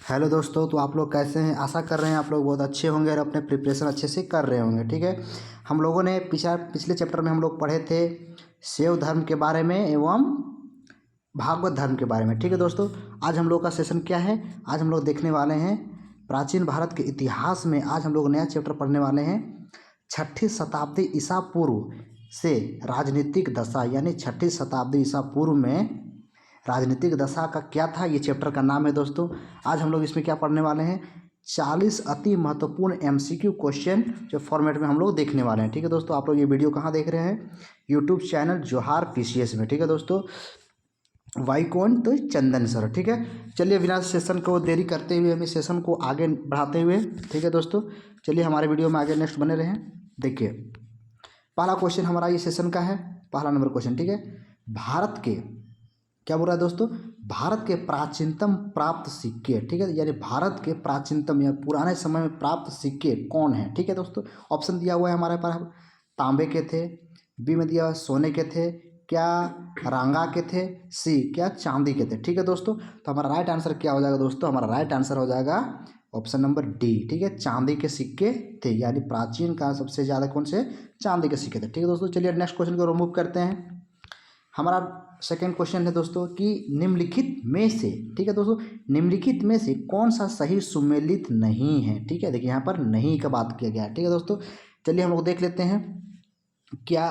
Hello दोस्तों, तो आप लोग कैसे हैं। आशा कर रहे हैं आप लोग बहुत अच्छे होंगे और अपने प्रिपरेशन अच्छे से कर रहे होंगे। ठीक है, हम लोगों ने पिछले चैप्टर में हम लोग पढ़े थे शैव धर्म के बारे में एवं भागवत धर्म के बारे में। ठीक है दोस्तों, आज हम लोग का सेशन क्या है, आज हम लोग देखने वाले हैं प्राचीन भारत के इतिहास में। आज हम लोग नया चैप्टर पढ़ने वाले हैं 6ठी शताब्दी ईसा पूर्व से राजनीतिक दशा, यानी 6ठी शताब्दी ईसा पूर्व में राजनीतिक दशा का क्या था, ये चैप्टर का नाम है दोस्तों। आज हम लोग इसमें क्या पढ़ने वाले हैं, 40 अति महत्वपूर्ण एमसीक्यू क्वेश्चन जो फॉर्मेट में हम लोग देखने वाले हैं। ठीक है दोस्तों, आप लोग ये वीडियो कहाँ देख रहे हैं, यूट्यूब चैनल जोहार पीसीएस में। ठीक है दोस्तों, वाईकोन तो चंदन सर। ठीक है, चलिए बिना सेशन को देरी करते हुए हमें सेशन को आगे बढ़ाते हुए, ठीक है दोस्तों, चलिए हमारे वीडियो में आगे नेक्स्ट बने रहें। देखिए पहला क्वेश्चन हमारा ये सेशन का है, पहला नंबर क्वेश्चन। ठीक है, भारत के क्या बोल रहा है दोस्तों, भारत के प्राचीनतम प्राप्त सिक्के। ठीक है, यानी भारत के प्राचीनतम या पुराने समय में प्राप्त सिक्के कौन है। ठीक है दोस्तों, ऑप्शन दिया हुआ है हमारे पास, तांबे के थे, बी में दिया हुआ सोने के थे, क्या रांगा के थे, सी क्या चांदी के थे। ठीक है दोस्तों, तो हमारा राइट आंसर क्या हो जाएगा दोस्तों, हमारा राइट आंसर हो जाएगा ऑप्शन नंबर डी। ठीक है, चांदी के सिक्के थे, यानी प्राचीन का सबसे ज़्यादा कौन से चांदी के सिक्के थे। ठीक है दोस्तों, चलिए नेक्स्ट क्वेश्चन को रिमूव करते हैं। हमारा सेकेंड क्वेश्चन है दोस्तों कि निम्नलिखित में से, ठीक है दोस्तों, निम्नलिखित में से कौन सा सही सुमेलित नहीं है। ठीक है, देखिए यहाँ पर नहीं का बात किया गया है। ठीक है दोस्तों, चलिए हम लोग देख लेते हैं, क्या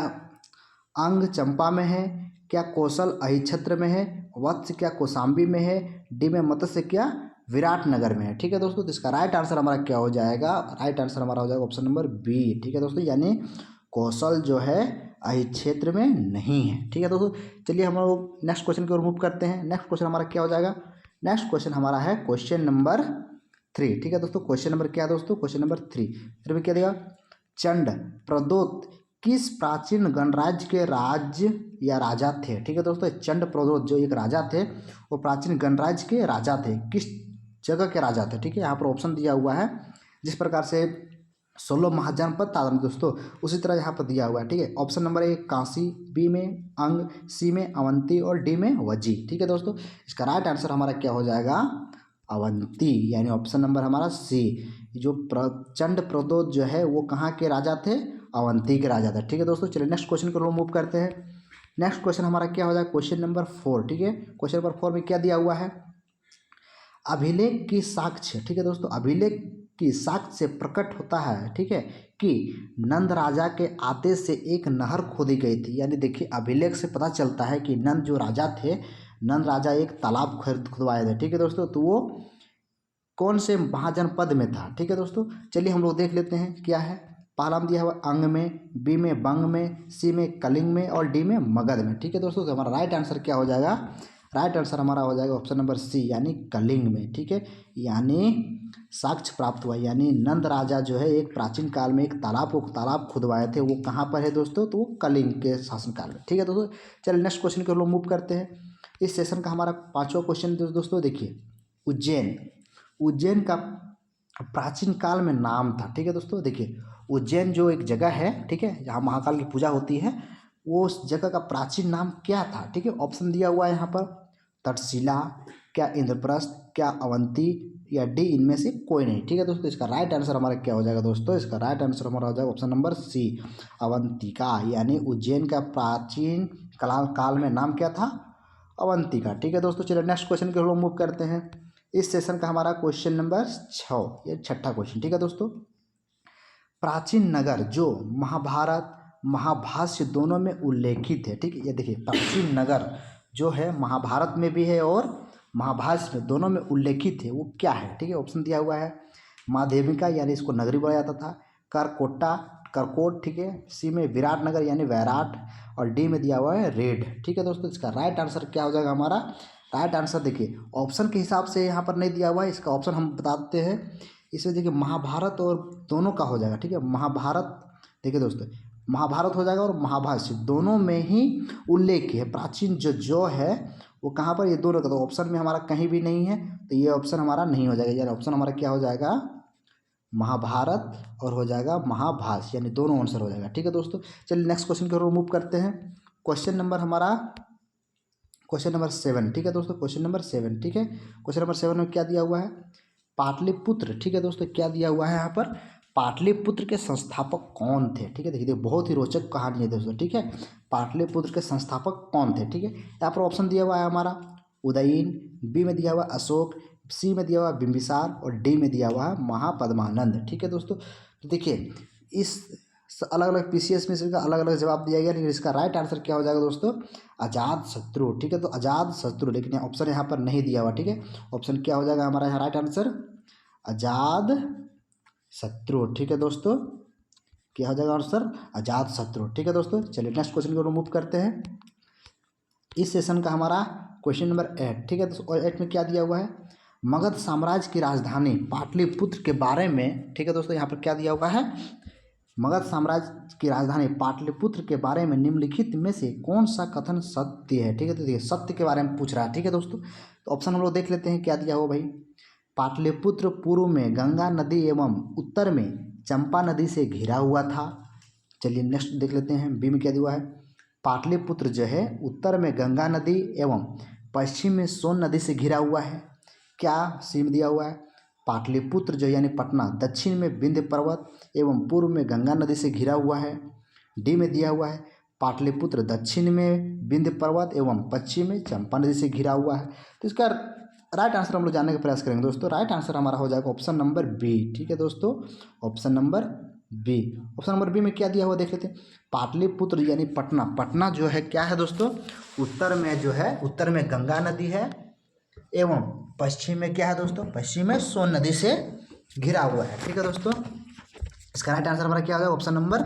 अंग चंपा में है, क्या कौशल अहिछत्र में है, वत्स क्या कौशाम्बी में है, डी में मत्स्य क्या विराटनगर में है। ठीक है दोस्तों, तो इसका राइट आंसर हमारा क्या हो जाएगा, राइट आंसर हमारा हो जाएगा ऑप्शन नंबर बी। ठीक है दोस्तों, यानी कौशल जो है क्षेत्र में नहीं है। ठीक है दोस्तों, चलिए हम लोग नेक्स्ट क्वेश्चन को रिमूव करते हैं। नेक्स्ट क्वेश्चन हमारा क्या हो जाएगा, नेक्स्ट क्वेश्चन हमारा है क्वेश्चन नंबर 3। ठीक है दोस्तों, क्वेश्चन नंबर क्या है दोस्तों, क्वेश्चन नंबर 3 फिर भी क्या देगा, चंड प्रदोत किस प्राचीन गणराज्य के राज्य या राजा थे। ठीक है दोस्तों, चंड प्रदोत जो एक राजा थे वो प्राचीन गणराज्य के राजा थे, किस जगह के राजा थे। ठीक है, यहाँ पर ऑप्शन दिया हुआ है, जिस प्रकार से 16 महाजनपद था दोस्तों, उसी तरह यहाँ पर दिया हुआ है। ठीक है, option number A Kashi, B में अंग, सी में अवंती और डी में वजी। ठीक है दोस्तों, इसका राइट आंसर हमारा क्या हो जाएगा, अवंती, यानी ऑप्शन नंबर हमारा सी। जो चंड प्रदोत जो है वो कहाँ के राजा थे, अवंती के राजा थे। ठीक है दोस्तों, चलिए नेक्स्ट क्वेश्चन को मूव करते हैं। नेक्स्ट क्वेश्चन हमारा क्या हो जाएगा, क्वेश्चन नंबर 4। ठीक है, क्वेश्चन नंबर 4 में क्या दिया हुआ है, अभिलेख की साक्ष्य। ठीक है दोस्तों, अभिलेख की साक्ष्य से प्रकट होता है, ठीक है, कि नंद राजा के आदेश से एक नहर खोदी गई थी। यानी देखिए अभिलेख से पता चलता है कि नंद जो राजा थे, नंद राजा एक तालाब खुदवाए थे। ठीक है दोस्तों, तो वो कौन से महाजनपद में था। ठीक है दोस्तों, चलिए हम लोग देख लेते हैं क्या है। पहला में दिया हुआ अंग में, बी में बंग में, सी में कलिंग में और डी में मगध में। ठीक है दोस्तों, तो हमारा राइट आंसर क्या हो जाएगा, राइट आंसर हमारा हो जाएगा ऑप्शन नंबर सी, यानी कलिंग में। ठीक है, यानी साक्ष्य प्राप्त हुआ, यानी नंद राजा जो है एक प्राचीन काल में एक तालाब खुदवाए थे, वो कहाँ पर है दोस्तों, तो वो कलिंग के शासनकाल में। ठीक है दोस्तों, चलिए नेक्स्ट क्वेश्चन को लोग मूव करते हैं। इस सेशन का हमारा 5वां क्वेश्चन दोस्तों, देखिए उज्जैन, उज्जैन का प्राचीन काल में नाम था। ठीक है दोस्तों, देखिए उज्जैन जो एक जगह है, ठीक है, जहाँ महाकाल की पूजा होती है, वो उस जगह का प्राचीन नाम क्या था। ठीक है, ऑप्शन दिया हुआ है यहाँ पर, तक्षशिला, क्या इंद्रप्रस्थ, क्या अवंती या डी इनमें से कोई नहीं। ठीक है दोस्तों, इसका राइट आंसर हमारा क्या हो जाएगा दोस्तों, इसका राइट आंसर हमारा हो जाएगा ऑप्शन नंबर सी, अवंतिका, यानी उज्जैन का प्राचीन काल में नाम क्या था, अवंतिका। ठीक है दोस्तों, चलिए नेक्स्ट क्वेश्चन के हम मूव करते हैं। इस सेशन का हमारा क्वेश्चन नंबर 6, ये 6ठा क्वेश्चन। ठीक है दोस्तों, प्राचीन नगर जो महाभारत महाभाष्य दोनों में उल्लेखित है। ठीक है, ये देखिए प्राचीन नगर जो है महाभारत में भी है और महाभाष्य में दोनों में उल्लेखित है, वो क्या है। ठीक है, ऑप्शन दिया हुआ है, माँ देविका यानी इसको नगरी बोला जाता था, करकोटा करकोट, ठीक है, सी में विराटनगर यानी वैराट और डी में दिया हुआ है रेड। ठीक है दोस्तों, इसका राइट आंसर क्या हो जाएगा, हमारा राइट आंसर देखिए ऑप्शन के हिसाब से यहाँ पर नहीं दिया हुआ है, इसका ऑप्शन हम बताते हैं। इसमें देखिए महाभारत और दोनों का हो जाएगा। ठीक है, महाभारत, देखिए दोस्तों महाभारत हो जाएगा और महाभाष्य दोनों में ही उल्लेख है, प्राचीन जो है वो कहाँ पर, ये दोनों का, तो ऑप्शन में हमारा कहीं भी नहीं है, तो ये ऑप्शन हमारा नहीं हो जाएगा, यानी ऑप्शन हमारा क्या हो जाएगा, महाभारत और हो जाएगा महाभाष्य, यानी दोनों आंसर हो जाएगा। ठीक है दोस्तों, चलिए नेक्स्ट क्वेश्चन की ओर मूव करते हैं। क्वेश्चन नंबर हमारा क्वेश्चन नंबर 7, ठीक है दोस्तों, क्वेश्चन नंबर 7, ठीक है। क्वेश्चन नंबर 7 में क्या दिया हुआ है, पाटलिपुत्र, ठीक है दोस्तों, क्या दिया हुआ है यहाँ पर, पाटलिपुत्र के संस्थापक कौन थे, ठीक है। देखिए बहुत ही रोचक कहानी है दोस्तों, ठीक है। पाटलिपुत्र के संस्थापक कौन थे, ठीक है। यहाँ पर ऑप्शन दिया हुआ है हमारा उदयीन, बी में दिया हुआ अशोक, सी में दिया हुआ बिंबिसार और डी में दिया हुआ है महापद्मानंद, ठीक है दोस्तों। तो देखिए इस अलग अलग पीसीएस में इसका अलग अलग जवाब दिया गया, लेकिन इसका राइट आंसर क्या हो जाएगा दोस्तों, अजात शत्रु, ठीक है। तो अजात शत्रु, लेकिन ऑप्शन यहाँ पर नहीं दिया हुआ, ठीक है। ऑप्शन क्या हो जाएगा हमारा यहाँ राइट आंसर, अजात शत्रु, ठीक है दोस्तों। क्या हो जाएगा आंसर, अजात शत्रु, ठीक है दोस्तों। चलिए नेक्स्ट क्वेश्चन को मूव करते हैं। इस सेशन का हमारा क्वेश्चन नंबर 8, ठीक है दोस्तों। और 8 में क्या दिया हुआ है, मगध साम्राज्य की राजधानी पाटलिपुत्र के बारे में, ठीक है दोस्तों। यहाँ पर क्या दिया हुआ है, मगध साम्राज्य की राजधानी पाटलिपुत्र के बारे में निम्नलिखित में से कौन सा कथन सत्य है, ठीक है। तो देखिए सत्य के बारे में पूछ रहा है, ठीक है दोस्तों। तो ऑप्शन हम लोग देख लेते हैं क्या दिया हुआ भाई, पाटलिपुत्र पूर्व में गंगा नदी एवं उत्तर में चंपा नदी से घिरा हुआ था। चलिए नेक्स्ट देख लेते हैं, बी में क्या दिया हुआ है, पाटलिपुत्र जो है उत्तर में गंगा नदी एवं पश्चिम में सोन नदी से घिरा हुआ है। क्या सी में दिया हुआ है, पाटलिपुत्र जो यानी पटना दक्षिण में विंध्य पर्वत एवं पूर्व में गंगा नदी से घिरा हुआ है। डी में दिया हुआ है, पाटलिपुत्र दक्षिण में विंध्य पर्वत एवं पश्चिम में चंपा नदी से घिरा हुआ है। तो इसका राइट आंसर हम लोग जानने का प्रयास करेंगे दोस्तों। राइट आंसर हमारा हो जाएगा ऑप्शन नंबर बी, ठीक है दोस्तों, option number B. Option number B में क्या दिया हुआ देख लेते हैं, पाटलिपुत्र यानी पटना, पटना जो है क्या है दोस्तों, उत्तर में जो है, उत्तर में गंगा नदी है एवं पश्चिम में क्या है दोस्तों, पश्चिम में सोन नदी से घिरा हुआ है, ठीक है दोस्तों। इसका राइट आंसर हमारा क्या हो जाएगा, ऑप्शन नंबर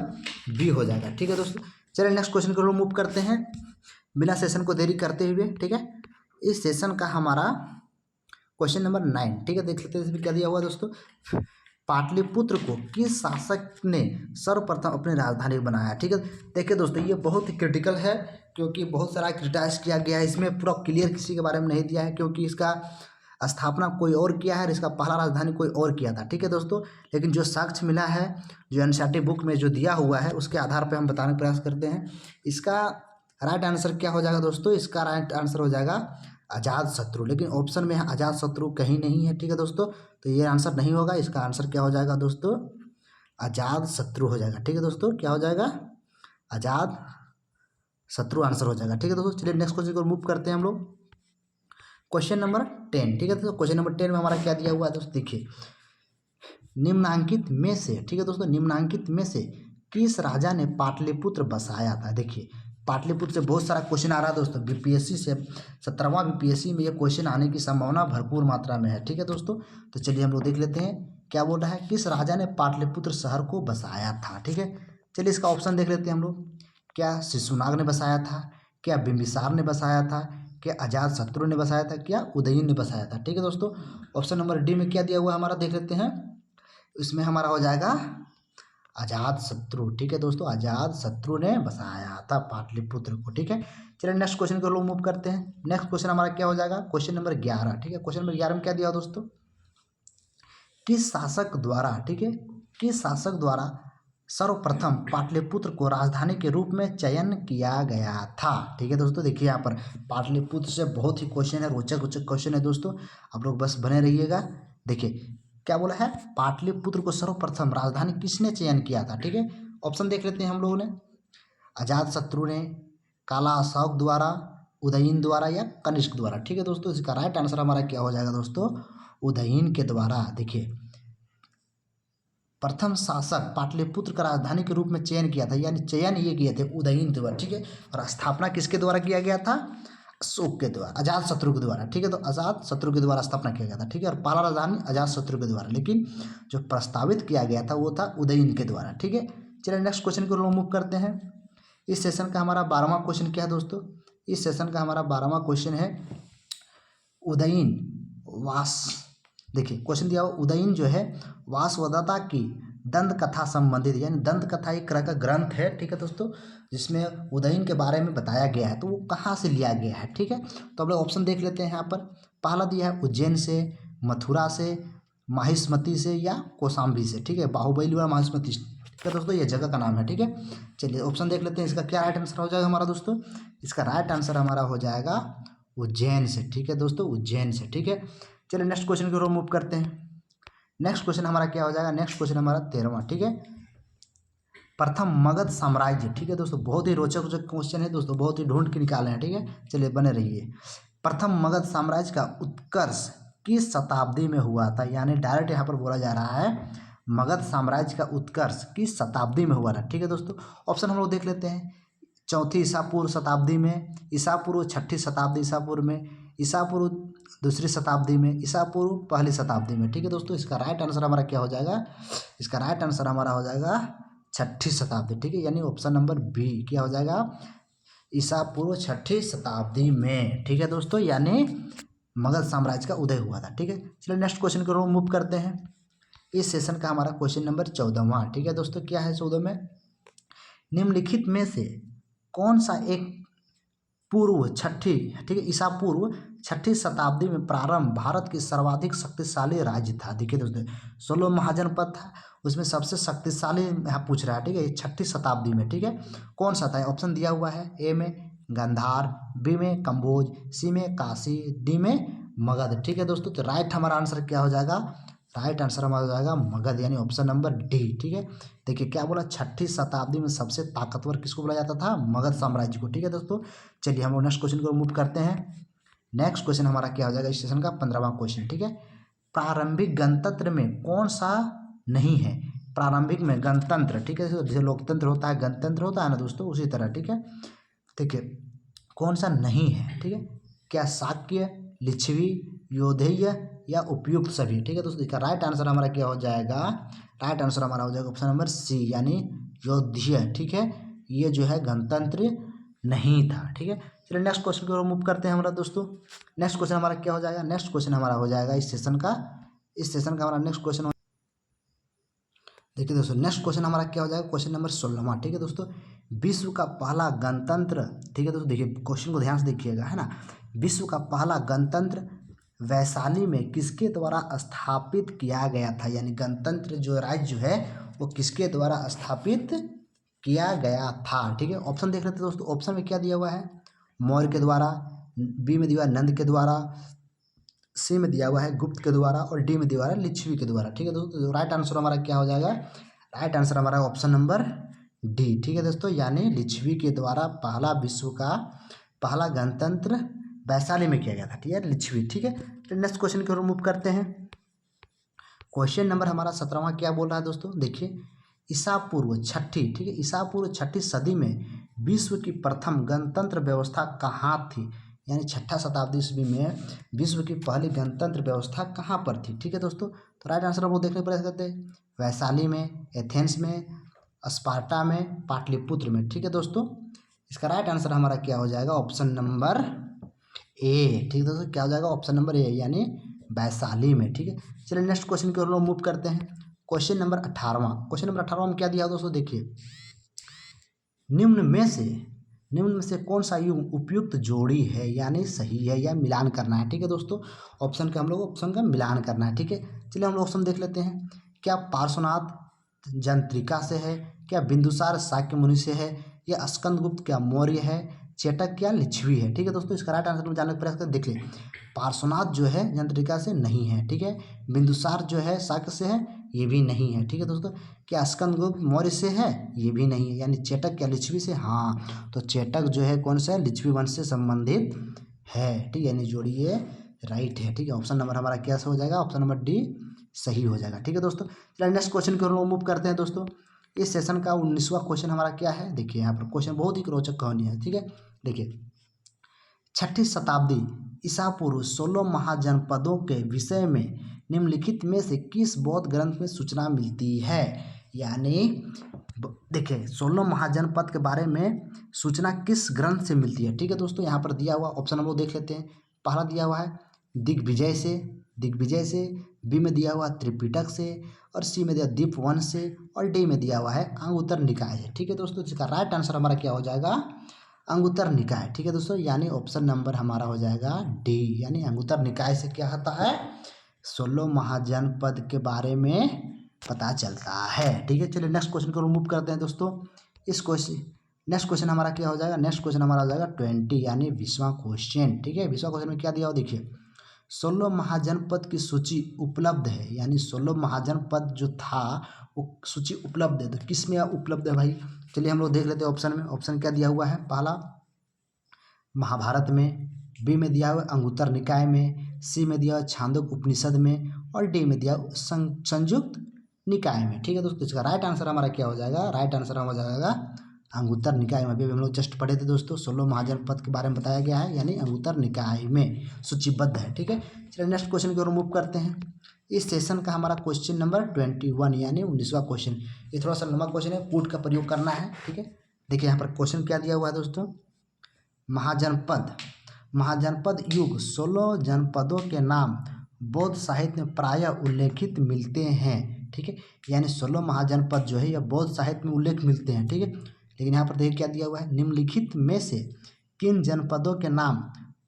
बी हो जाएगा, ठीक है दोस्तों। चलिए नेक्स्ट क्वेश्चन को मूव करते हैं बिना सेशन को देरी करते हुए, ठीक है। इस सेशन का हमारा क्वेश्चन नंबर 9, ठीक है, देख लेते हैं इसमें क्या दिया हुआ दोस्तों। पाटलिपुत्र को किस शासक ने सर्वप्रथम अपनी राजधानी बनाया, ठीक है। देखिए दोस्तों ये बहुत ही क्रिटिकल है, क्योंकि बहुत सारा क्रिटिसाइज किया गया है, इसमें पूरा क्लियर किसी के बारे में नहीं दिया है, क्योंकि इसका स्थापना कोई और किया है और इसका पहला राजधानी कोई और किया था, ठीक है दोस्तों। लेकिन जो साक्ष्य मिला है, जो एनसीईआरटी बुक में जो दिया हुआ है, उसके आधार पर हम बताने का प्रयास करते हैं। इसका राइट आंसर क्या हो जाएगा दोस्तों, इसका राइट आंसर हो जाएगा अजात शत्रु, लेकिन ऑप्शन में अजात शत्रु कहीं नहीं है, ठीक है दोस्तों। तो ये आंसर नहीं होगा, इसका आंसर क्या हो जाएगा दोस्तों, अजात शत्रु हो जाएगा, ठीक है दोस्तों। क्या हो जाएगा, अजात शत्रु आंसर हो जाएगा, ठीक है दोस्तों। चलिए नेक्स्ट क्वेश्चन को मूव करते हैं हम लोग, क्वेश्चन नंबर 10, ठीक है दोस्तों। क्वेश्चन नंबर 10 में हमारा क्या दिया हुआ है दोस्तों, देखिए निम्नांकित में से, ठीक है दोस्तों, निम्नांकित में से किस राजा ने पाटलिपुत्र बसाया था। देखिए पाटलिपुत्र से बहुत सारा क्वेश्चन आ रहा है दोस्तों, बीपीएससी से 17वां बीपीएससी में ये क्वेश्चन आने की संभावना भरपूर मात्रा में है, ठीक है दोस्तों। तो चलिए हम लोग देख लेते हैं क्या बोल रहा है, किस राजा ने पाटलिपुत्र शहर को बसाया था, ठीक है। चलिए इसका ऑप्शन देख लेते हैं हम लोग, क्या शिशुनाग ने बसाया था, क्या बिंबिसार ने बसाया था, क्या अजात शत्रु ने बसाया था, क्या उदयीन ने बसाया था, ठीक है दोस्तों। ऑप्शन नंबर डी में क्या दिया हुआ है हमारा देख लेते हैं, इसमें हमारा हो जाएगा अजात शत्रु, ठीक है दोस्तों, अजात शत्रु ने बसाया था पाटलिपुत्र को, ठीक है। चलिए नेक्स्ट क्वेश्चन को लोग मूव करते हैं। नेक्स्ट क्वेश्चन हमारा क्या हो जाएगा, क्वेश्चन नंबर 11, ठीक है। क्वेश्चन नंबर 11 में क्या दिया दोस्तों, किस शासक द्वारा, ठीक है, किस शासक द्वारा सर्वप्रथम पाटलिपुत्र को राजधानी के रूप में चयन किया गया था, ठीक है दोस्तों। देखिए यहाँ पर पाटलिपुत्र से बहुत ही क्वेश्चन है, रोचक रोचक क्वेश्चन है दोस्तों, आप लोग बस बने रहिएगा। देखिए क्या बोला है, पाटलिपुत्र को सर्वप्रथम राजधानी किसने चयन किया था, ठीक है। ऑप्शन देख लेते हैं हम लोगों ने, अजात शत्रु ने, काला अशोक द्वारा, उदयीन द्वारा या कनिष्क द्वारा, ठीक है दोस्तों। इसका राइट आंसर हमारा क्या हो जाएगा दोस्तों, उदयीन के द्वारा। देखिए प्रथम शासक पाटलिपुत्र का राजधानी के रूप में चयन किया था, यानी चयन ये किए थे उदयीन के द्वारा, ठीक है। और स्थापना किसके द्वारा किया गया था, अशोक के द्वारा, अजात शत्रु के द्वारा, ठीक है। तो अजात शत्रु के द्वारा स्थापना किया गया था, ठीक है। और पहला राजधानी अजात शत्रु के द्वारा, लेकिन जो प्रस्तावित किया गया था वो था उदयीन के द्वारा, ठीक है। चलिए नेक्स्ट क्वेश्चन को मूव करते हैं। इस सेशन का हमारा 12वां क्वेश्चन क्या है दोस्तों, इस सेशन का हमारा 12वां क्वेश्चन है उदयीन वास। देखिए क्वेश्चन दिया हुआ, उदयीन जो है वासवदत्ता की दंत कथा संबंधित, यानी दंत कथा एक तरह का ग्रंथ है, ठीक है दोस्तों, जिसमें उदयीन के बारे में बताया गया है, तो वो कहाँ से लिया गया है, ठीक है। तो हम लोग ऑप्शन देख लेते हैं यहाँ पर। पहला दिया है उज्जैन से, मथुरा से, माहिष्मति से या कौशाम्बी से, ठीक है। बाहुबली वाला माहिष्मति, ठीक है दोस्तों, ये जगह का नाम है, ठीक है। चलिए ऑप्शन देख लेते हैं, इसका क्या राइट आंसर हो जाएगा हमारा दोस्तों, इसका राइट आंसर हमारा हो जाएगा उज्जैन से, ठीक है दोस्तों, उज्जैन से, ठीक है। चलिए नेक्स्ट क्वेश्चन की ओर मूव करते हैं। नेक्स्ट क्वेश्चन हमारा क्या हो जाएगा, नेक्स्ट क्वेश्चन हमारा 13वां, ठीक है। प्रथम मगध साम्राज्य, ठीक है दोस्तों, बहुत ही रोचक रोचक क्वेश्चन है दोस्तों, बहुत ही ढूंढ के निकाले हैं, ठीक है। चलिए बने रहिए। प्रथम मगध साम्राज्य का उत्कर्ष किस शताब्दी में हुआ था, यानी डायरेक्ट यहाँ पर बोला जा रहा है मगध साम्राज्य का उत्कर्ष किस शताब्दी में हुआ था, ठीक है दोस्तों। ऑप्शन हम लोग देख लेते हैं। चौथी ईसा पूर्व शताब्दी में, ईसा पूर्व छठी शताब्दी ईसा पूर्व में, ईसा पूर्व दूसरी शताब्दी में, ईसा पूर्व पहली शताब्दी में, ठीक है दोस्तों। इसका राइट आंसर हमारा क्या हो जाएगा, इसका राइट आंसर हमारा हो जाएगा छठी शताब्दी, ठीक है, यानी ऑप्शन नंबर बी क्या हो जाएगा, ईसा पूर्व छठी शताब्दी में, ठीक है दोस्तों, यानी मगध साम्राज्य का उदय हुआ था, ठीक है। चलिए नेक्स्ट क्वेश्चन को मूव करते हैं। इस सेशन का हमारा क्वेश्चन नंबर 14वां, ठीक है दोस्तों। क्या है 14 में, निम्नलिखित में से कौन सा एक पूर्व छठी, ठीक है, ईसा पूर्व छठी शताब्दी में प्रारंभ भारत की सर्वाधिक शक्तिशाली राज्य था। देखिए दोस्तों 16 महाजनपद था, उसमें सबसे शक्तिशाली यहाँ पूछ रहा है, ठीक है, छठी शताब्दी में, ठीक है, कौन सा था। ऑप्शन दिया हुआ है, ए में गांधार, बी में कंबोज, सी में काशी, डी में मगध, ठीक है दोस्तों। तो राइट हमारा आंसर क्या हो जाएगा, राइट आंसर हमारा हो जाएगा मगध, यानी ऑप्शन नंबर डी, ठीक है। देखिए क्या बोला, छठी शताब्दी में सबसे ताकतवर किसको बोला जाता था, मगध साम्राज्य को, ठीक है दोस्तों। चलिए हम लोग नेक्स्ट क्वेश्चन को मूव करते हैं। नेक्स्ट क्वेश्चन हमारा क्या हो जाएगा, इस सेशन का 15वां क्वेश्चन, ठीक है। प्रारंभिक गणतंत्र में कौन सा नहीं है, प्रारंभिक में गणतंत्र, ठीक है, जैसे लोकतंत्र होता है गणतंत्र होता है ना दोस्तों, उसी तरह, ठीक है। देखिए कौन सा नहीं है, ठीक है, क्या शाक्य, लिच्छवी, योधेय या उपयुक्त सभी, ठीक है दोस्तों। इसका राइट आंसर हमारा क्या हो जाएगा, राइट आंसर हमारा हो जाएगा ऑप्शन नंबर सी, यानी योधेय, ठीक है, ये जो है गणतंत्र नहीं था, ठीक है। चलिए नेक्स्ट क्वेश्चन की ओर मूव करते हैं हमारा दोस्तों। नेक्स्ट क्वेश्चन हमारा क्या हो जाएगा, नेक्स्ट क्वेश्चन हमारा हो जाएगा इस सेशन का हमारा नेक्स्ट क्वेश्चन, देखिए दोस्तों नेक्स्ट क्वेश्चन हमारा क्या हो जाएगा, क्वेश्चन नंबर 16वां, ठीक है दोस्तों। विश्व का पहला गणतंत्र, ठीक है दोस्तों, देखिए क्वेश्चन को ध्यान से देखिएगा, है ना। विश्व का पहला गणतंत्र वैशाली में किसके द्वारा स्थापित किया गया था, यानी गणतंत्र जो राज्य है वो किसके द्वारा स्थापित किया गया था, ठीक है। ऑप्शन देख लेते हैं दोस्तों। ऑप्शन में क्या दिया हुआ है, मौर्य के द्वारा, बी में दिया नंद के द्वारा, सी में दिया हुआ है गुप्त के द्वारा, और डी में दिया हुआ है लिच्छवी के द्वारा, ठीक है दोस्तों। तो राइट आंसर हमारा क्या हो जाएगा, राइट आंसर हमारा ऑप्शन नंबर डी, ठीक है दोस्तों, यानी लिच्छवी के द्वारा पहला विश्व का पहला गणतंत्र वैशाली में किया गया था, ठीक है, लिच्छवी, ठीक है। तो नेक्स्ट क्वेश्चन की ओर मूव करते हैं। क्वेश्चन नंबर हमारा 17वां क्या बोल रहा है दोस्तों, देखिए ईसा पूर्व छठी, ठीक है, ईसा पूर्व छठी सदी में विश्व की प्रथम गणतंत्र व्यवस्था कहाँ थी, यानी छठा शताब्दी ईस्वी में विश्व की पहली गणतंत्र व्यवस्था कहाँ पर थी, ठीक है दोस्तों। तो राइट आंसर हम लोग देखने प्रयास करते हैं, वैशाली में, एथेंस में, स्पार्टा में, पाटलिपुत्र में, ठीक है दोस्तों। इसका राइट आंसर हमारा क्या हो जाएगा, ऑप्शन नंबर ए, ठीक है दोस्तों, क्या हो जाएगा ऑप्शन नंबर ए, यानी वैशाली में, ठीक है। चलिए नेक्स्ट क्वेश्चन की ओर लोग मूव करते हैं। क्वेश्चन नंबर 18वां, क्वेश्चन नंबर 18वां में क्या दिया दोस्तों, देखिए निम्न में से कौन सा ये उपयुक्त जोड़ी है, यानी सही है, या मिलान करना है, ठीक है दोस्तों। ऑप्शन का हम लोग ऑप्शन का मिलान करना है, ठीक है। चलिए हम लोग ऑप्शन देख लेते हैं। क्या पार्श्वनाथ जंत्रिका से है, क्या बिंदुसार शाक्य मुनि से है, या स्कंदगुप्त क्या मौर्य है, चेटक क्या लिच्छवी है, ठीक है दोस्तों। इसका राइट आंसर में जानने का प्रयास करें, देख ले पार्श्वनाथ जो है जंत्रिका से नहीं है, ठीक है, बिंदुसार जो है शाक्य से है, ये भी नहीं है, ठीक है दोस्तों। क्या स्कंदगुप्त मौर्य से है, ये भी नहीं है, यानी चेटक क्या लिच्छवी से, हाँ, तो चेटक जो है कौन सा है, लिच्छवी वंश से संबंधित है, ठीक है, यानी जोड़ी ये राइट है, ठीक है। ऑप्शन नंबर हमारा क्या हो जाएगा, ऑप्शन नंबर डी सही हो जाएगा, ठीक है दोस्तों। चलिए नेक्स्ट क्वेश्चन की ओर मूव करते हैं दोस्तों। इस सेशन का 19वां क्वेश्चन हमारा क्या है, देखिए यहाँ पर क्वेश्चन बहुत ही रोचक कहानी है, ठीक है। देखिए छठी शताब्दी ईसा पूर्व 16 महाजनपदों के विषय में निम्नलिखित में से किस बौद्ध ग्रंथ में सूचना मिलती है, यानी देखिए 16 महाजनपद के बारे में सूचना किस ग्रंथ से मिलती है, ठीक है दोस्तों। यहाँ पर दिया हुआ ऑप्शन हम लोग देख लेते हैं। पहला दिया हुआ है दिग्विजय से, बी में दिया हुआ त्रिपिटक से, और सी में दिया दीपवंश से, और डी में दिया हुआ है अंगुत्तर निकाय से, ठीक है दोस्तों। जिसका राइट आंसर हमारा क्या हो जाएगा, अंगुत्तर निकाय, ठीक है दोस्तों, यानी ऑप्शन नंबर हमारा हो जाएगा डी, यानी अंगुत्तर निकाय से क्या होता है, 16 महाजनपद के बारे में पता चलता है, ठीक है। चलिए नेक्स्ट क्वेश्चन को मूव करते हैं दोस्तों। इस क्वेश्चन नेक्स्ट क्वेश्चन हमारा क्या हो जाएगा, नेक्स्ट क्वेश्चन हमारा हो जाएगा 20 यानी 20वां क्वेश्चन। ठीक है, 20वां क्वेश्चन में क्या दिया हो देखिए, 16 महाजनपद की सूची उपलब्ध है, यानी 16 महाजनपद जो था वो सूची उपलब्ध है, तो किस में उपलब्ध है भाई, चलिए हम लोग देख लेते हैं ऑप्शन में। ऑप्शन क्या दिया हुआ है, पहला महाभारत में, बी में दिया हुआ अंगुत्तर निकाय में, सी में दिया हुआ छांदोग्य उपनिषद में, और डी में दिया संयुक्त निकाय में। ठीक है दोस्तों, इसका राइट आंसर हमारा क्या हो जाएगा, राइट आंसर हो जाएगा अंगुत्तर निकाय में। अभी हम लोग जस्ट पढ़े थे दोस्तों, 16 महाजनपद के बारे में बताया गया है, यानी अंगुत्तर निकाय में सूचीबद्ध है। ठीक है, चलिए नेक्स्ट क्वेश्चन की ओर मूव करते हैं। इस सेशन का हमारा क्वेश्चन नंबर 21 यानी 19वां क्वेश्चन, ये थोड़ा सा लंबा क्वेश्चन है, कूट का प्रयोग करना है। ठीक है, देखिए यहाँ पर क्वेश्चन क्या दिया हुआ है दोस्तों, महाजनपद युग 16 जनपदों के नाम बौद्ध साहित्य में प्रायः उल्लेखित मिलते हैं। ठीक है, यानी 16 महाजनपद जो है यह बौद्ध साहित्य में उल्लेख मिलते हैं। ठीक है, लेकिन यहाँ पर देखिए क्या दिया हुआ है, निम्नलिखित में से किन जनपदों के नाम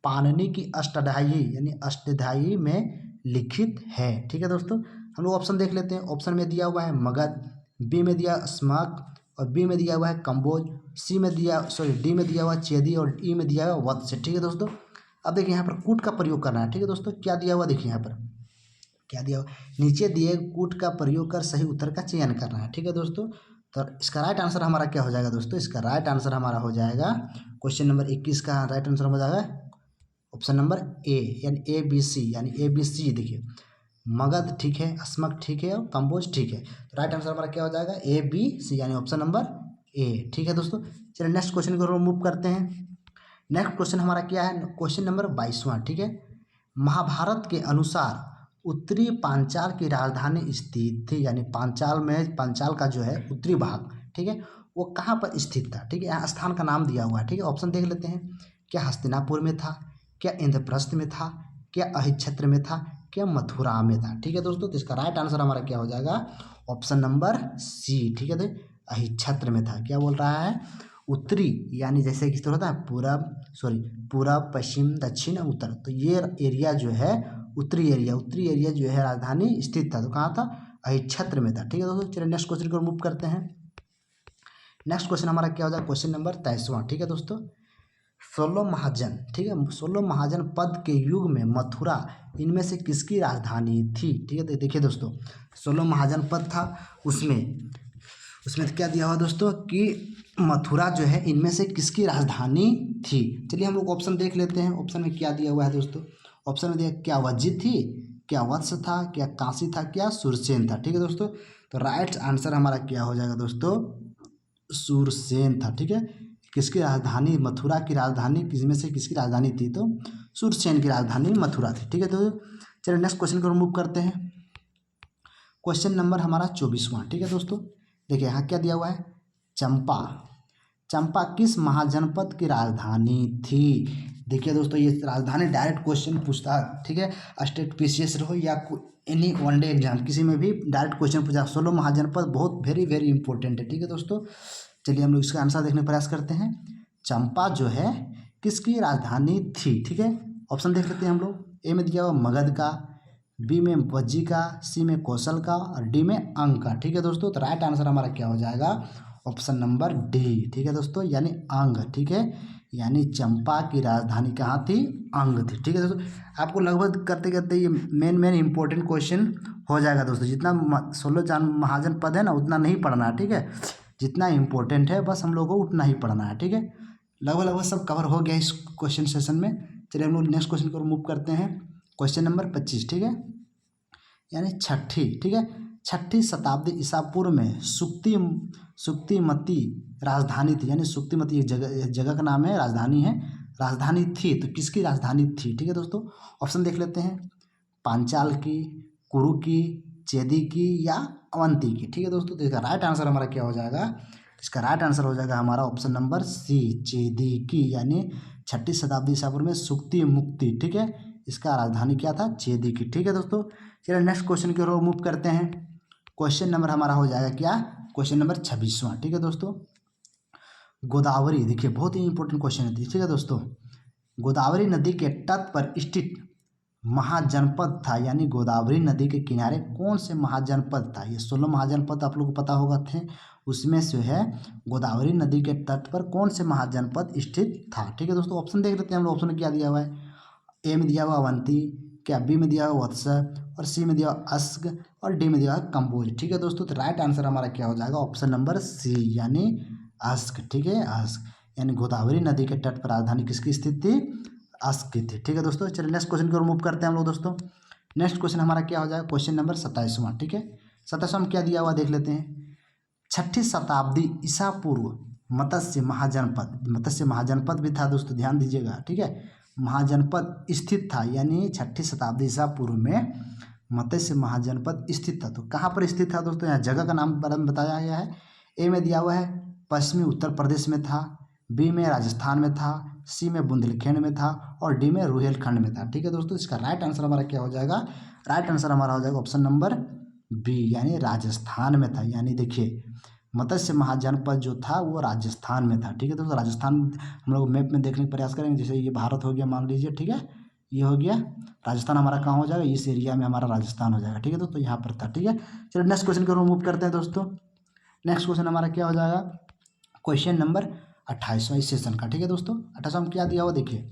पाणिनि की अष्टाध्यायी यानी अष्टाध्यायी में लिखित है। ठीक है दोस्तों, हम लोग ऑप्शन देख लेते हैं। ऑप्शन में दिया हुआ है मगध, बी में दिया स्मक, और बी में दिया हुआ है कंबोज, डी में दिया हुआ चेदी, और ई में दिया हुआ वत्स। ठीक है दोस्तों, अब देखिए यहाँ पर कूट का प्रयोग करना है। ठीक है दोस्तों, क्या दिया हुआ देखिए यहाँ पर क्या दिया हुआ, नीचे दिए कूट का प्रयोग कर सही उत्तर का चयन करना है। ठीक है दोस्तों, तो इसका राइट आंसर हमारा क्या हो जाएगा दोस्तों, इसका राइट आंसर हमारा हो जाएगा क्वेश्चन नंबर 21 का राइट आंसर हो जाएगा ऑप्शन नंबर ए, यानी ABC, यानी ABC। देखिए मगध ठीक है, अस्मक ठीक है, और कंबोज ठीक है, तो राइट आंसर हमारा क्या हो जाएगा ABC, यानी ऑप्शन नंबर ए। ठीक है दोस्तों, चलिए नेक्स्ट क्वेश्चन को मूव करते हैं। नेक्स्ट क्वेश्चन हमारा क्या है, क्वेश्चन नंबर 22वां। ठीक है, महाभारत के अनुसार उत्तरी पांचाल की राजधानी स्थित थी, यानी पांचाल का जो है उत्तरी भाग, ठीक है, वो कहाँ पर स्थित था। ठीक है, यहाँ स्थान का नाम दिया हुआ है। ठीक है, ऑप्शन देख लेते हैं, क्या हस्तिनापुर में था, क्या इंद्रप्रस्थ में था, क्या अहिच्छत्र में था, क्या मथुरा में था। ठीक है दोस्तों, तो इसका राइट आंसर हमारा क्या हो जाएगा, ऑप्शन नंबर सी। ठीक है, तो अहिच्छत्र में था। क्या बोल रहा है, उत्तरी यानी जैसे किस तरह होता है पूरब पश्चिम दक्षिण उत्तर, तो ये एरिया जो है उत्तरी एरिया जो है राजधानी स्थित था, तो कहाँ था, अहिच्छत्र में था। ठीक है दोस्तों, चलिए नेक्स्ट क्वेश्चन को मूव करते हैं। नेक्स्ट क्वेश्चन हमारा क्या हो जाएगा, क्वेश्चन नंबर 23वां। ठीक है दोस्तों, 16 महाजन, ठीक है, 16 महाजन पद के युग में मथुरा इनमें से किसकी राजधानी थी। ठीक है, तो देखिए दोस्तों 16 महाजन पद था, उसमें क्या दिया हुआ दोस्तों कि मथुरा जो है इनमें से किसकी राजधानी थी। चलिए हम लोग ऑप्शन देख लेते हैं, ऑप्शन में क्या दिया हुआ है दोस्तों। ऑप्शन में दिया क्या वज्जी थी, क्या वत्स था, क्या काशी था, क्या सुरसेन था। ठीक है दोस्तों, तो राइट आंसर हमारा क्या हो जाएगा दोस्तों, सुरसेन था। ठीक है, किसकी राजधानी, मथुरा की राजधानी किसमें से किसकी राजधानी थी, तो सुरसेन की राजधानी मथुरा थी। ठीक है, तो चलिए नेक्स्ट क्वेश्चन को रिमूव करते हैं। क्वेश्चन नंबर हमारा 24वां। ठीक है दोस्तों, देखिए यहाँ क्या दिया हुआ है, चंपा किस महाजनपद की राजधानी थी। देखिए दोस्तों, ये राजधानी डायरेक्ट क्वेश्चन पूछता है। ठीक है, स्टेट PCS रहो या एनी वनडे एग्जाम, किसी में भी डायरेक्ट क्वेश्चन पूछा। 16 महाजनपद बहुत वेरी वेरी इंपॉर्टेंट है। ठीक है दोस्तों, चलिए हम लोग इसका आंसर देखने का प्रयास करते हैं। चंपा जो है किसकी राजधानी थी। ठीक है, ऑप्शन देख लेते हैं हम लोग। ए में दिया हुआ मगध का, बी में वज्जी का, सी में कौशल का, और डी में अंग का। ठीक है दोस्तों, तो राइट आंसर हमारा क्या हो जाएगा, ऑप्शन नंबर डी। ठीक है दोस्तों, यानी अंग। ठीक है, यानी चंपा की राजधानी कहाँ थी, अंग थी। ठीक है दोस्तों, आपको लगभग करते करते ये मेन इंपॉर्टेंट क्वेश्चन हो जाएगा दोस्तों। जितना 16 महाजन पद है ना उतना नहीं पढ़ना है। ठीक है, जितना इंपॉर्टेंट है बस हम लोगों को उतना ही पढ़ना है। ठीक है, लगभग सब कवर हो गया इस क्वेश्चन सेशन में। चलिए हम लोग नेक्स्ट क्वेश्चन को मूव करते हैं। Question number 25। ठीक है, यानी छठी शताब्दी ईसा पूर्व में सुक्तिमती राजधानी थी, यानी सुक्तिमती एक जगह का नाम है, राजधानी है, राजधानी थी, तो किसकी राजधानी थी। ठीक है दोस्तों, ऑप्शन देख लेते हैं, पांचाल की, कुरु की, चेदी की, या अवंती की। ठीक है दोस्तों, तो इसका राइट आंसर हमारा क्या हो जाएगा, इसका राइट आंसर हो जाएगा हमारा ऑप्शन नंबर सी, चेदी की, यानी 6ठी शताब्दी ईसा पूर्व में सुक्ति मुक्ति। ठीक है, इसका राजधानी क्या था, चेदी की। ठीक है दोस्तों, चलिए नेक्स्ट क्वेश्चन की ओर मूव करते हैं। क्वेश्चन नंबर हमारा हो जाएगा क्या, क्वेश्चन नंबर 26वां। ठीक है दोस्तों, गोदावरी, देखिए बहुत ही इंपॉर्टेंट क्वेश्चन है। ठीक है दोस्तों, गोदावरी नदी के तट पर स्थित महाजनपद था, यानी गोदावरी नदी के किनारे कौन से महाजनपद था? ये 16 महाजनपद आप लोग को पता होगा थे, उसमें से है गोदावरी नदी के तट पर कौन से महाजनपद स्थित था। ठीक है दोस्तों, ऑप्शन देख लेते हैं हम लोग। ऑप्शन में क्या दिया हुआ है? ए में दिया हुआ अवंती, क्या बी में दिया हुआ वत्स, और सी में दिया हुआ अस्क, और डी में दिया हुआ कंबोज। ठीक है दोस्तों, तो राइट आंसर हमारा क्या हो जाएगा? ऑप्शन नंबर सी, यानी अस्क। ठीक है, अस्क, यानी गोदावरी नदी के तट पर राजधानी किसकी स्थित थी? अस्क की थी। ठीक है दोस्तों, चलिए नेक्स्ट क्वेश्चन की ओर मूव करते हैं हम लोग दोस्तों। नेक्स्ट क्वेश्चन हमारा क्या हो जाएगा? क्वेश्चन नंबर 27वां। ठीक है, 27वां में क्या दिया हुआ देख लेते हैं। 6ठी शताब्दी ईसा पूर्व मत्स्य महाजनपद, मत्स्य महाजनपद भी था दोस्तों, ध्यान दीजिएगा। ठीक है, महाजनपद स्थित था, यानी 6ठी शताब्दी ईसा पूर्व में मत्स्य महाजनपद स्थित था। तो कहाँ पर स्थित था दोस्तों? यहाँ जगह का नाम बारे में बताया गया है। ए में दिया हुआ है पश्चिमी उत्तर प्रदेश में था, बी में राजस्थान में था, सी में बुंदेलखंड में था, और डी में रुहेलखंड में था। ठीक है दोस्तों, इसका राइट आंसर हमारा क्या हो जाएगा? राइट आंसर हमारा हो जाएगा ऑप्शन नंबर बी, यानी राजस्थान में था। यानी देखिए, मत्स्य महाजनपद जो था वो राजस्थान में था। ठीक है दोस्तों, राजस्थान हम लोग मैप में देखने का प्रयास करेंगे। जैसे ये भारत हो गया मान लीजिए, ठीक है, ये हो गया राजस्थान, हमारा कहाँ हो जाएगा? इस एरिया में हमारा राजस्थान हो जाएगा। ठीक है दोस्तों, यहाँ पर था। ठीक है, चलिए नेक्स्ट क्वेश्चन की ओर मूव करते हैं दोस्तों। नेक्स्ट क्वेश्चन हमारा क्या हो जाएगा? क्वेश्चन नंबर 28वां इस सेशन का। ठीक है दोस्तों, 28वां में क्या दिया हुआ देखिए,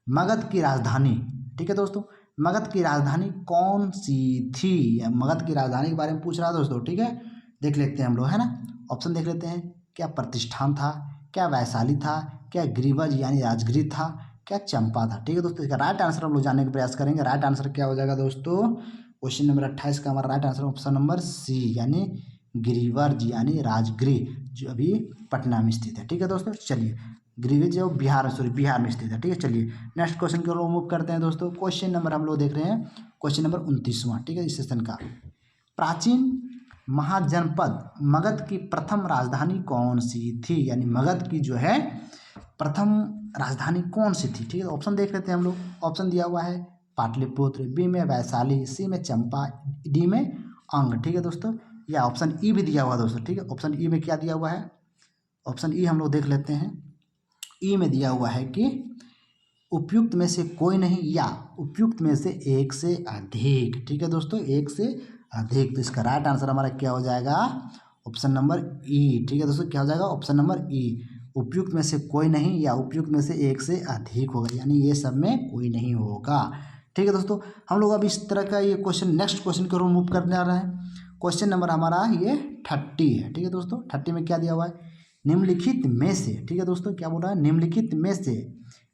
मगध की राजधानी। ठीक है दोस्तों, मगध की राजधानी कौन सी थी? या मगध की राजधानी के बारे में पूछ रहा है दोस्तों। ठीक है, देख लेते हैं हम लोग, है ना। ऑप्शन देख लेते हैं। क्या प्रतिष्ठान था, क्या वैशाली था, क्या गिरिवज यानी राजगिरी था, क्या चंपा था? ठीक है दोस्तों, इसका राइट आंसर हम लोग जानने का प्रयास करेंगे। राइट आंसर क्या हो जाएगा दोस्तों? क्वेश्चन नंबर 28 का हमारा right answer option number C, यानी गिरिवर्ज यानी राजगिरी, जो अभी पटना में स्थित है। ठीक है दोस्तों, चलिए गिरिवर्ज जो बिहार में स्थित है। ठीक है, चलिए नेक्स्ट क्वेश्चन की ओर मूव करते हैं दोस्तों। क्वेश्चन नंबर हम लोग देख रहे हैं क्वेश्चन नंबर 29वां। ठीक है, इस सेशन का। प्राचीन महाजनपद मगध की प्रथम राजधानी कौन सी थी? यानी मगध की जो है प्रथम राजधानी कौन सी थी? ठीक है, ऑप्शन देख लेते हैं हम लोग। ऑप्शन दिया हुआ है पाटलिपुत्र, बी में वैशाली, सी में चंपा, डी में अंग। ठीक है दोस्तों, या ऑप्शन ई भी दिया हुआ दोस्तों। ठीक है, ऑप्शन ई में क्या दिया हुआ है? ऑप्शन ई हम लोग देख लेते हैं। ई में दिया हुआ है कि उपयुक्त में से कोई नहीं, या उपयुक्त में से एक से अधिक। ठीक है दोस्तों, एक से अधिक। तो इसका राइट आंसर हमारा क्या हो जाएगा? ऑप्शन नंबर ई। ठीक है दोस्तों, क्या हो जाएगा? ऑप्शन नंबर ई, उपयुक्त में से कोई नहीं या उपयुक्त में से एक से अधिक होगा, यानी ये सब में कोई नहीं होगा। ठीक है दोस्तों, हम लोग अब इस तरह का ये क्वेश्चन नेक्स्ट क्वेश्चन की ओर मूव करने आ रहे हैं। क्वेश्चन नंबर हमारा ये 30 है। ठीक है दोस्तों, 30 में क्या दिया हुआ है? निम्नलिखित में से, ठीक है दोस्तों, क्या बोल रहा है? निम्नलिखित में से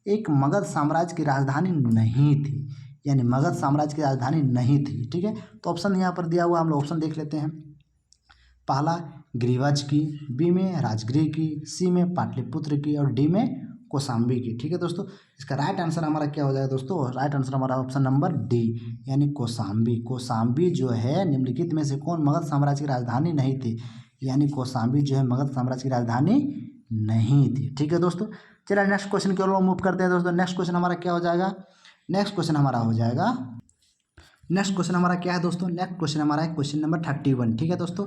एक मगध साम्राज्य की राजधानी नहीं थी, यानी मगध साम्राज्य की राजधानी नहीं थी। ठीक है, तो ऑप्शन यहाँ पर दिया हुआ, हम लोग ऑप्शन देख लेते हैं। पहला गिरिवज की, बी में राजगिरी की, सी में पाटलिपुत्र की, और डी में कौशाम्बी की। ठीक है दोस्तों, इसका राइट आंसर हमारा क्या हो जाएगा दोस्तों? राइट आंसर हमारा ऑप्शन नंबर डी, यानी कौशाम्बी। कौशाम्बी जो है निम्नलिखित में से कौन मगध साम्राज्य की राजधानी नहीं थी, यानी कौशाम्बी जो है मगध साम्राज्य की राजधानी नहीं थी। ठीक है दोस्तों, चलिए नेक्स्ट क्वेश्चन की ओर मूव करते हैं दोस्तों। नेक्स्ट क्वेश्चन हमारा क्या हो जाएगा? नेक्स्ट क्वेश्चन हमारा हो जाएगा, नेक्स्ट क्वेश्चन हमारा क्या है दोस्तों? नेक्स्ट क्वेश्चन हमारा है क्वेश्चन नंबर 31। ठीक है दोस्तों,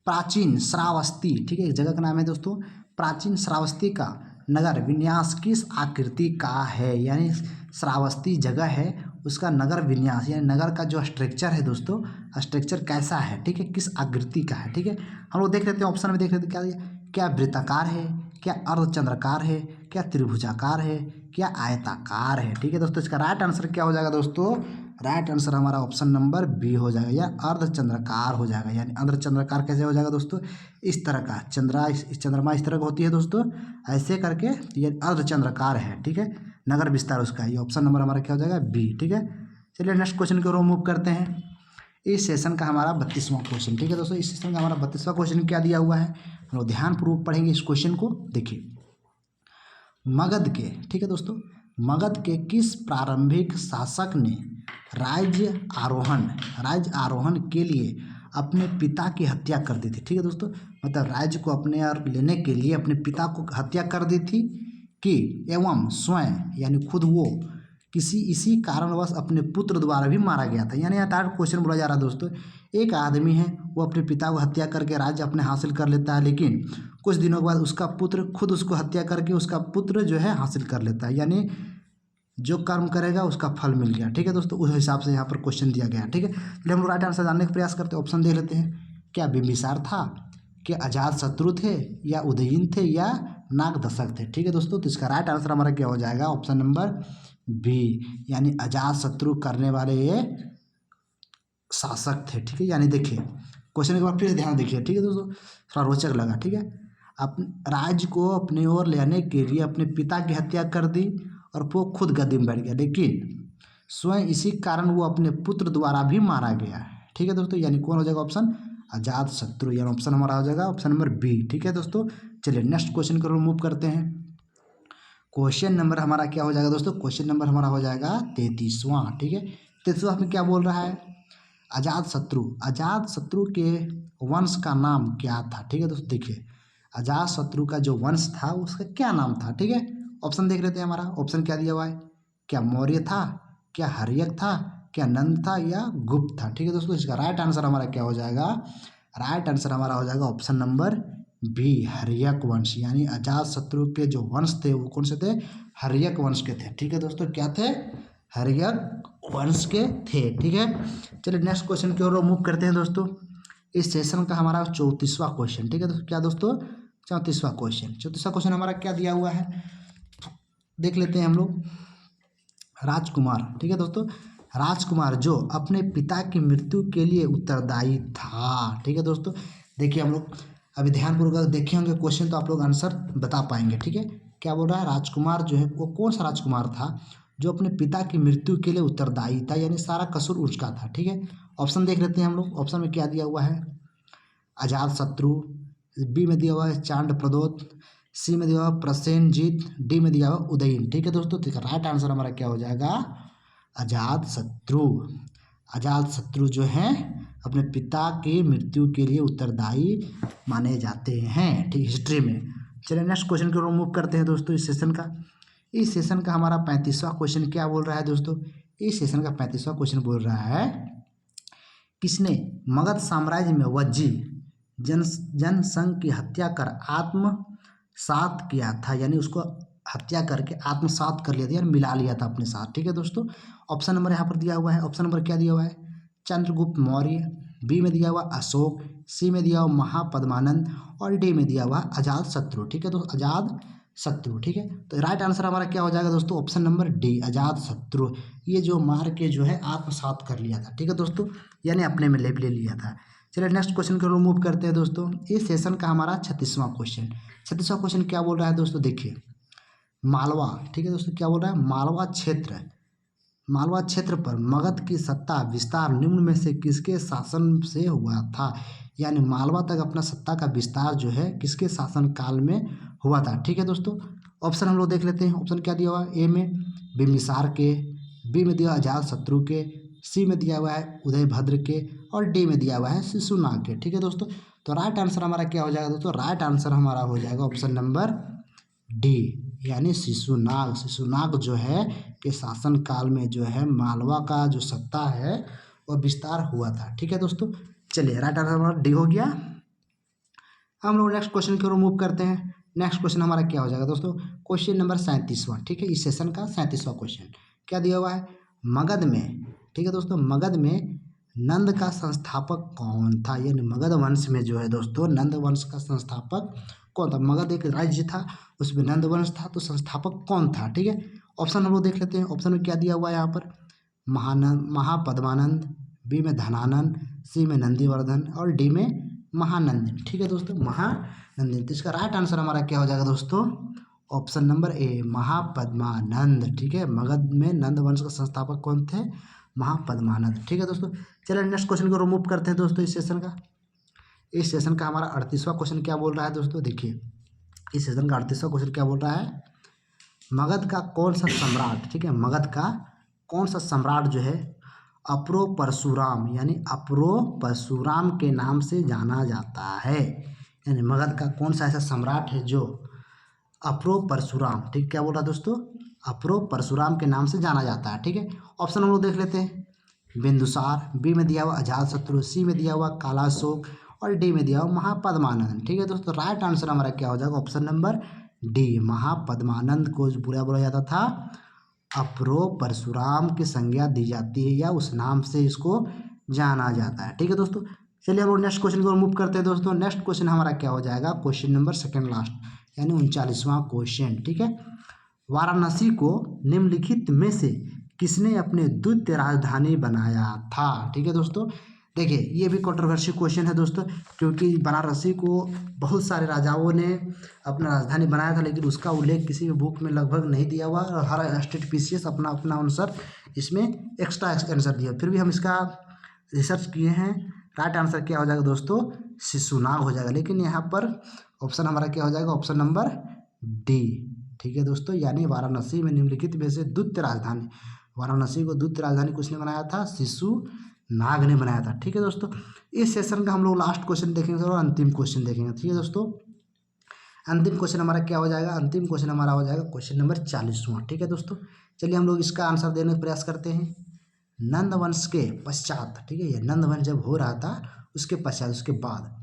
प्राचीन श्रावस्ती, ठीक है, एक जगह का नाम है दोस्तों। प्राचीन श्रावस्ती का नगर विन्यास किस आकृति का है? यानी श्रावस्ती जगह है, उसका नगर विन्यास यानी नगर का जो स्ट्रक्चर है दोस्तों, स्ट्रक्चर कैसा है? ठीक है, किस आकृति का है? ठीक है, हम लोग देख लेते हैं ऑप्शन में, देख लेते हैं क्या वृत्ताकार है, क्या अर्धचंद्राकार है, क्या त्रिभुजाकार है, क्या आयताकार है? ठीक है दोस्तों, इसका राइट आंसर क्या हो जाएगा दोस्तों? राइट आंसर हमारा ऑप्शन नंबर बी हो जाएगा, या अर्धचंद्राकार हो जाएगा। यानी अर्धचंद्राकार कैसे हो जाएगा दोस्तों? इस तरह का चंद्रमा इस तरह का होती है दोस्तों, ऐसे करके ये अर्धचंद्राकार है। ठीक है, नगर विस्तार उसका, ये ऑप्शन नंबर हमारा क्या हो जाएगा? बी। ठीक है, चलिए नेक्स्ट क्वेश्चन की ओर मूव करते हैं। इस सेशन का हमारा 32वां क्वेश्चन। ठीक है दोस्तों, इस सेशन का हमारा 32वां क्वेश्चन क्या दिया हुआ है, हम लोग ध्यानपूर्वक पढ़ेंगे इस क्वेश्चन को। देखिए, मगध के, ठीक है दोस्तों, मगध के किस प्रारंभिक शासक ने राज्य आरोहण के लिए अपने पिता की हत्या कर दी थी? ठीक है दोस्तों, मतलब राज्य को अपने और लेने के लिए अपने पिता को हत्या कर दी थी कि एवं स्वयं यानी खुद वो इसी कारणवश अपने पुत्र द्वारा भी मारा गया था। यानी यहाँ टाइप क्वेश्चन बोला जा रहा है दोस्तों, एक आदमी है वो अपने पिता को हत्या करके राज्य अपने हासिल कर लेता है, लेकिन कुछ दिनों के बाद उसका पुत्र खुद उसको हत्या करके उसका पुत्र जो है हासिल कर लेता है। यानी जो कर्म करेगा उसका फल मिल गया। ठीक है दोस्तों, उस हिसाब से यहाँ पर क्वेश्चन दिया गया। ठीक है, चलिए हम लोग राइट आंसर जानने का प्रयास करते हैं। ऑप्शन देख लेते हैं। क्या बिंबिसार था, क्या अजात शत्रु थे, या उदयन थे, या नागदशक थे। ठीक है दोस्तों, तो इसका राइट आंसर हमारा क्या हो जाएगा, ऑप्शन नंबर बी, यानी अजात शत्रु करने वाले ये शासक थे। ठीक है, यानी देखिए क्वेश्चन एक बार फिर ध्यान देखिए। ठीक है दोस्तों, थोड़ा रोचक लगा। ठीक है, अप राज्य को अपनी ओर लेने के लिए अपने पिता की हत्या कर दी और वो खुद गद्दी में बैठ गया, लेकिन स्वयं इसी कारण वो अपने पुत्र द्वारा भी मारा गया। ठीक है दोस्तों, यानी कौन हो जाएगा ऑप्शन, अजात शत्रु, यानी ऑप्शन हमारा हो जाएगा ऑप्शन नंबर बी। ठीक है दोस्तों, चलिए नेक्स्ट क्वेश्चन को मूव करते हैं। क्वेश्चन नंबर हमारा क्या हो जाएगा दोस्तों, क्वेश्चन नंबर हमारा हो जाएगा 33वां। ठीक है, 33वां में क्या बोल रहा है, अजात शत्रु के वंश का नाम क्या था। ठीक है दोस्तों, देखिए अजात शत्रु का जो वंश था उसका क्या नाम था। ठीक है, ऑप्शन देख लेते हैं। हमारा ऑप्शन क्या दिया हुआ है, क्या मौर्य था, क्या हर्यक था, क्या नंद था, या गुप्त था। ठीक है दोस्तों, इसका राइट आंसर हमारा क्या हो जाएगा, राइट आंसर हमारा हो जाएगा ऑप्शन नंबर बी, हर्यक वंश। यानी अजात शत्रु के जो वंश थे वो कौन से थे, हर्यक वंश के थे। ठीक है दोस्तों, क्या थे, हर्यक वंश के थे। ठीक है, चलिए नेक्स्ट क्वेश्चन की ओर मूव करते हैं दोस्तों। इस सेशन का हमारा 34वां क्वेश्चन। ठीक है दोस्तों, क्या दोस्तों, 34वां क्वेश्चन। 34वां क्वेश्चन हमारा क्या दिया हुआ है, देख लेते हैं हम लोग। राजकुमार, ठीक है दोस्तों, राजकुमार जो अपने पिता की मृत्यु के लिए उत्तरदायी था। ठीक है दोस्तों, देखिए हम लोग अभी ध्यानपूर्वक देखे होंगे क्वेश्चन तो आप लोग आंसर बता पाएंगे। ठीक है, क्या बोल रहा है, राजकुमार जो है वो कौन सा राजकुमार था जो अपने पिता की मृत्यु के लिए उत्तरदायी था, यानी सारा कसूर उसका था। ठीक है, ऑप्शन देख लेते हैं हम लोग। ऑप्शन में क्या दिया हुआ है, अजात शत्रु, बी में दिया हुआ है चांड प्रदोत, सी में दिया हुआ प्रसेनजीत, डी में दिया हुआ उदयन। ठीक है दोस्तों, तो राइट आंसर हमारा क्या हो जाएगा, अजात शत्रु। अजात शत्रु जो हैं अपने पिता की मृत्यु के लिए उत्तरदायी माने जाते हैं। ठीक, हिस्ट्री में। चलिए नेक्स्ट क्वेश्चन की ओर मूव करते हैं दोस्तों। इस सेशन का हमारा 35वां क्वेश्चन क्या बोल रहा है दोस्तों, इस सेशन का 35वां क्वेश्चन बोल रहा है, किसने मगध साम्राज्य में वज्जी जनसंघ की हत्या कर आत्मसात किया था, यानी उसको हत्या करके आत्मसात कर लिया था, यानी मिला लिया था अपने साथ। ठीक है दोस्तों, ऑप्शन नंबर यहाँ पर दिया हुआ है। ऑप्शन नंबर क्या दिया हुआ है, चंद्रगुप्त मौर्य, बी में दिया हुआ अशोक, सी में दिया हुआ महापद्मानंद, और डी में दिया हुआ अजात शत्रु। ठीक है दोस्तों, अजात शत्रु। ठीक है, तो राइट आंसर हमारा क्या हो जाएगा दोस्तों, ऑप्शन नंबर डी, अजात शत्रु। ये जो मार के जो है आत्मसात कर लिया था। ठीक है दोस्तों, यानी अपने में ले लिया था। चलिए नेक्स्ट क्वेश्चन को मूव करते हैं दोस्तों। इस सेशन का हमारा 36वां क्वेश्चन। 36वां क्वेश्चन क्या बोल रहा है दोस्तों, देखिए मालवा, ठीक है दोस्तों, क्या बोल रहा है, मालवा क्षेत्र पर मगध की सत्ता विस्तार निम्न में से किसके शासन से हुआ था, यानी मालवा तक अपना सत्ता का विस्तार जो है किसके शासन काल में हुआ था। ठीक है दोस्तों, ऑप्शन हम लोग देख लेते हैं। ऑप्शन क्या दिया हुआ है, ए में बिंबिसार के, बी में दिया अजात शत्रु के, सी में दिया हुआ है उदयभद्र के, और डी में दिया हुआ है शिशुनाग के। ठीक है दोस्तों, तो राइट आंसर हमारा क्या हो जाएगा दोस्तों, राइट आंसर हमारा हो जाएगा ऑप्शन नंबर डी, यानी शिशुनाग जो है के शासन काल में जो है मालवा का जो सत्ता है वह विस्तार हुआ था। ठीक है दोस्तों, चलिए राइट आंसर हमारा डी हो गया। हम लोग नेक्स्ट क्वेश्चन की ओर मूव करते हैं। नेक्स्ट क्वेश्चन हमारा क्या हो जाएगा दोस्तों, क्वेश्चन नंबर 37वां। ठीक है, इस सेशन का 37वां क्वेश्चन क्या दिया हुआ है, मगध में, ठीक है दोस्तों, मगध में नंद का संस्थापक कौन था, यानी मगध वंश में जो है दोस्तों नंद वंश का संस्थापक कौन था। मगध एक राज्य था, उसमें नंद वंश था, तो संस्थापक कौन था। ठीक है, ऑप्शन हम लोग देख लेते हैं। ऑप्शन में क्या दिया हुआ है यहाँ पर, महापद्मानंद, बी में धनानंद, सी में नंदीवर्धन, और डी में महानंदिनी। ठीक है दोस्तों, महानंदिनी। तो इसका राइट आंसर हमारा क्या हो जाएगा दोस्तों, ऑप्शन नंबर ए, महापद्मानंद। ठीक है, मगध में नंद वंश का संस्थापक कौन थे, महापद्मानंद। ठीक है दोस्तों, चलिए नेक्स्ट क्वेश्चन को रिमूव करते हैं दोस्तों। इस सेशन का हमारा 38वां क्वेश्चन क्या बोल रहा है दोस्तों, देखिए इस सेशन का 38वां क्वेश्चन क्या बोल रहा है, मगध का कौन सा सम्राट, ठीक है, मगध का कौन सा सम्राट जो है अप्रो परशुराम, यानी अप्रो परशुराम के नाम से जाना जाता है, यानी मगध का कौन सा ऐसा सम्राट है जो अप्रो परशुराम, ठीक, क्या बोल रहा है दोस्तों, अप्रो परशुराम के नाम से जाना जाता है। ठीक है, ऑप्शन हम लोग देख लेते हैं। बिंदुसार, बी में दिया हुआ अजात शत्रु, सी में दिया हुआ कालाशोक, और डी में दिया हुआ महापद्मानंद। ठीक है दोस्तों, राइट आंसर हमारा क्या हो जाएगा, ऑप्शन नंबर डी, महापद्मानंद को बुरा बोला जाता था अप्रो परशुराम की संज्ञा दी जाती है या उस नाम से इसको जाना जाता है। ठीक है दोस्तों, चलिए हम लोग नेक्स्ट क्वेश्चन की ओर मूव करते हैं दोस्तों। नेक्स्ट क्वेश्चन हमारा क्या हो जाएगा, क्वेश्चन नंबर सेकंड लास्ट यानी 39वां क्वेश्चन। ठीक है, वाराणसी को निम्नलिखित में से किसने अपने द्वितीय राजधानी बनाया था। ठीक है दोस्तों, देखिए ये भी कंट्रोवर्सी क्वेश्चन है दोस्तों, क्योंकि वाराणसी को बहुत सारे राजाओं ने अपना राजधानी बनाया था, लेकिन उसका उल्लेख किसी भी बुक में लगभग नहीं दिया हुआ और हर स्टेट पीसीएस अपना अपना आंसर इसमें एक्स्ट्रा आंसर दिया। फिर भी हम इसका रिसर्च किए हैं, राइट आंसर क्या हो जाएगा दोस्तों, शिशुनाग हो जाएगा। लेकिन यहाँ पर ऑप्शन हमारा क्या हो जाएगा, ऑप्शन नंबर डी। ठीक है दोस्तों, यानी वाराणसी में निम्नलिखित में से द्वितीय राजधानी, वाराणसी को द्वितीय राजधानी किसने बनाया था, शिशुनाग ने बनाया था। ठीक है दोस्तों, इस सेशन का हम लोग लास्ट क्वेश्चन देखेंगे और अंतिम क्वेश्चन देखेंगे। ठीक है दोस्तों, अंतिम क्वेश्चन हमारा क्या हो जाएगा, अंतिम क्वेश्चन हमारा हो जाएगा क्वेश्चन नंबर 40वां। ठीक है दोस्तों, चलिए हम लोग इसका आंसर देने का प्रयास करते हैं। नंद वंश के पश्चात, ठीक है, ये नंद वंश जब हो रहा था उसके पश्चात, उसके बाद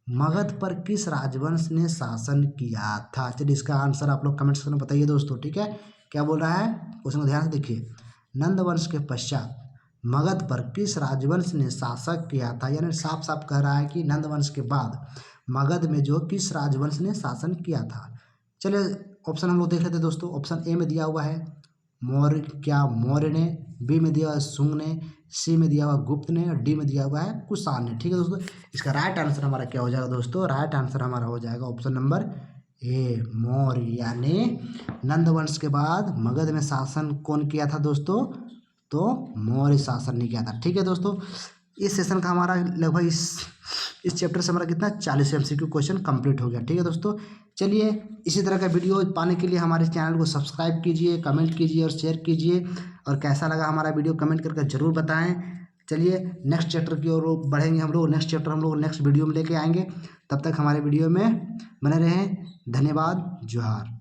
मगध पर किस राजवंश ने शासन किया था। चलिए इसका आंसर आप लोग कमेंट सेक्शन में बताइए दोस्तों। ठीक है, क्या बोल रहा है क्वेश्चन को ध्यान से देखिए, नंद वंश के पश्चात मगध पर किस राजवंश ने शासक किया था, यानी साफ साफ कह रहा है कि नंद वंश के बाद मगध में जो किस राजवंश ने शासन किया था। चलिए ऑप्शन हम लोग देख लेते हैं दोस्तों। ऑप्शन ए में दिया हुआ है मौर्य, क्या मौर्य ने, बी में दिया हुआ है शुंग ने, सी में दिया हुआ गुप्त ने और डी में दिया हुआ है कुषाण ने। ठीक है दोस्तों, इसका राइट आंसर हमारा क्या हो जाएगा दोस्तों, राइट आंसर हमारा हो जाएगा ऑप्शन नंबर ए मौर्य, यानी नंद वंश के बाद मगध में शासन कौन किया था दोस्तों, तो मौर्य शासन ने किया था। ठीक है दोस्तों, इस सेशन का हमारा लगभग इस चैप्टर से हमारा कितना 40 MCQ क्वेश्चन कंप्लीट हो गया। ठीक है दोस्तों, चलिए इसी तरह का वीडियो पाने के लिए हमारे चैनल को सब्सक्राइब कीजिए, कमेंट कीजिए और शेयर कीजिए, और कैसा लगा हमारा वीडियो कमेंट करके ज़रूर बताएं। चलिए नेक्स्ट चैप्टर की ओर बढ़ेंगे हम लोग, नेक्स्ट चैप्टर हम लोग नेक्स्ट वीडियो में लेके आएंगे। तब तक हमारे वीडियो में बने रहें। धन्यवाद, जोहार।